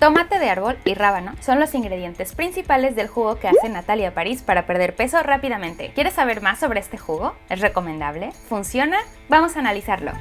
Tomate de árbol y rábano son los ingredientes principales del jugo que hace Natalia París para perder peso rápidamente. ¿Quieres saber más sobre este jugo? ¿Es recomendable? ¿Funciona? Vamos a analizarlo.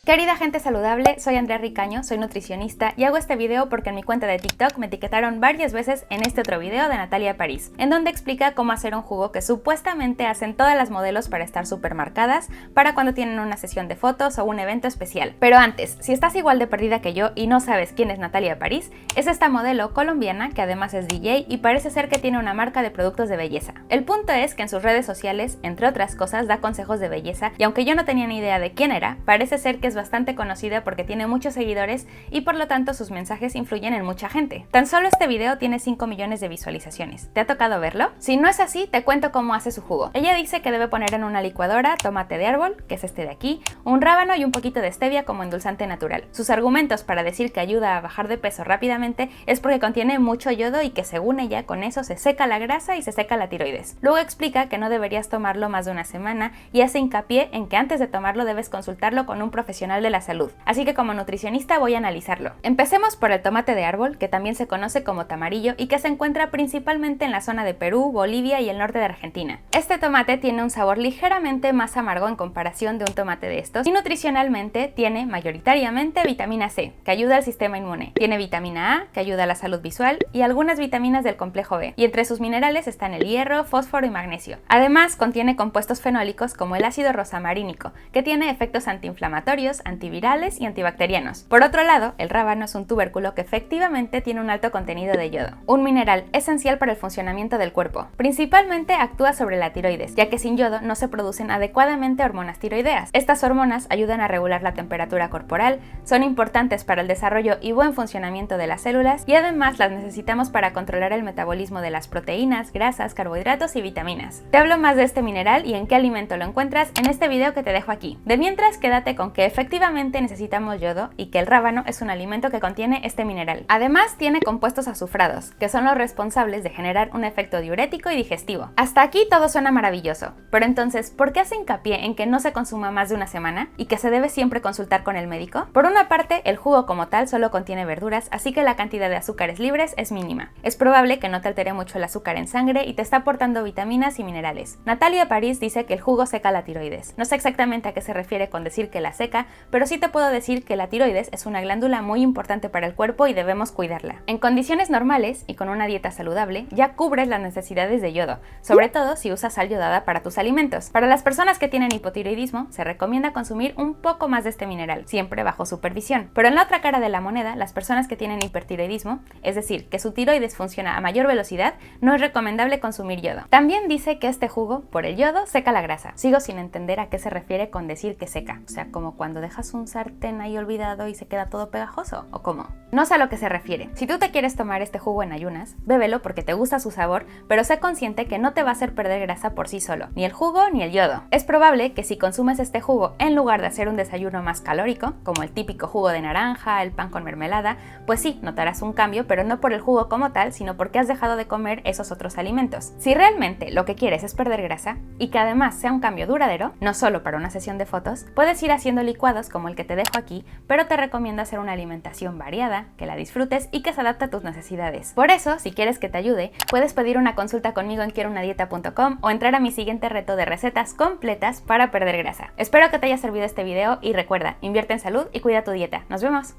Querida gente saludable, soy Andrea Ricaño, soy nutricionista y hago este video porque en mi cuenta de TikTok me etiquetaron varias veces en este otro video de Natalia París, en donde explica cómo hacer un jugo que supuestamente hacen todas las modelos para estar súper marcadas para cuando tienen una sesión de fotos o un evento especial. Pero antes, si estás igual de perdida que yo y no sabes quién es Natalia París, es esta modelo colombiana que además es DJ y parece ser que tiene una marca de productos de belleza. El punto es que en sus redes sociales, entre otras cosas, da consejos de belleza y aunque yo no tenía ni idea de quién era, parece ser que es bastante conocida porque tiene muchos seguidores y por lo tanto sus mensajes influyen en mucha gente. Tan solo este video tiene 5 millones de visualizaciones. ¿Te ha tocado verlo? Si no es así, te cuento cómo hace su jugo. Ella dice que debe poner en una licuadora tomate de árbol, que es este de aquí, un rábano y un poquito de stevia como endulzante natural. Sus argumentos para decir que ayuda a bajar de peso rápidamente es porque contiene mucho yodo y que según ella con eso se seca la grasa y se seca la tiroides. Luego explica que no deberías tomarlo más de una semana y hace hincapié en que antes de tomarlo debes consultarlo con un profesional de la salud. Así que como nutricionista voy a analizarlo. Empecemos por el tomate de árbol, que también se conoce como tamarillo y que se encuentra principalmente en la zona de Perú, Bolivia y el norte de Argentina. Este tomate tiene un sabor ligeramente más amargo en comparación de un tomate de estos y nutricionalmente tiene mayoritariamente vitamina C, que ayuda al sistema inmune. Tiene vitamina A, que ayuda a la salud visual y algunas vitaminas del complejo B. Y entre sus minerales están el hierro, fósforo y magnesio. Además contiene compuestos fenólicos como el ácido rosamarínico, que tiene efectos antiinflamatorios, antivirales y antibacterianos. Por otro lado, el rábano es un tubérculo que efectivamente tiene un alto contenido de yodo, un mineral esencial para el funcionamiento del cuerpo. Principalmente actúa sobre la tiroides, ya que sin yodo no se producen adecuadamente hormonas tiroideas. Estas hormonas ayudan a regular la temperatura corporal, son importantes para el desarrollo y buen funcionamiento de las células y además las necesitamos para controlar el metabolismo de las proteínas, grasas, carbohidratos y vitaminas. Te hablo más de este mineral y en qué alimento lo encuentras en este video que te dejo aquí. De mientras, quédate con que efectivamente necesitamos yodo y que el rábano es un alimento que contiene este mineral. Además tiene compuestos azufrados, que son los responsables de generar un efecto diurético y digestivo. Hasta aquí todo suena maravilloso, pero entonces, ¿por qué hace hincapié en que no se consuma más de una semana y que se debe siempre consultar con el médico? Por una parte, el jugo como tal solo contiene verduras, así que la cantidad de azúcares libres es mínima. Es probable que no te altere mucho el azúcar en sangre y te está aportando vitaminas y minerales. Natalia París dice que el jugo seca la tiroides. No sé exactamente a qué se refiere con decir que la seca, pero sí te puedo decir que la tiroides es una glándula muy importante para el cuerpo y debemos cuidarla. En condiciones normales y con una dieta saludable, ya cubres las necesidades de yodo, sobre todo si usas sal yodada para tus alimentos. Para las personas que tienen hipotiroidismo, se recomienda consumir un poco más de este mineral, siempre bajo supervisión. Pero en la otra cara de la moneda, las personas que tienen hipertiroidismo, es decir, que su tiroides funciona a mayor velocidad, no es recomendable consumir yodo. También dice que este jugo, por el yodo, seca la grasa. Sigo sin entender a qué se refiere con decir que seca, o sea, como cuando dejas un sartén ahí olvidado y se queda todo pegajoso, ¿o cómo? No sé a lo que se refiere. Si tú te quieres tomar este jugo en ayunas, bébelo porque te gusta su sabor, pero sé consciente que no te va a hacer perder grasa por sí solo, ni el jugo ni el yodo. Es probable que si consumes este jugo en lugar de hacer un desayuno más calórico, como el típico jugo de naranja, el pan con mermelada, pues sí, notarás un cambio, pero no por el jugo como tal, sino porque has dejado de comer esos otros alimentos. Si realmente lo que quieres es perder grasa, y que además sea un cambio duradero, no solo para una sesión de fotos, puedes ir haciendo licuados como el que te dejo aquí, pero te recomiendo hacer una alimentación variada, que la disfrutes y que se adapte a tus necesidades. Por eso, si quieres que te ayude, puedes pedir una consulta conmigo en quierounadieta.com o entrar a mi siguiente reto de recetas completas para perder grasa. Espero que te haya servido este video y recuerda, invierte en salud y cuida tu dieta. ¡Nos vemos!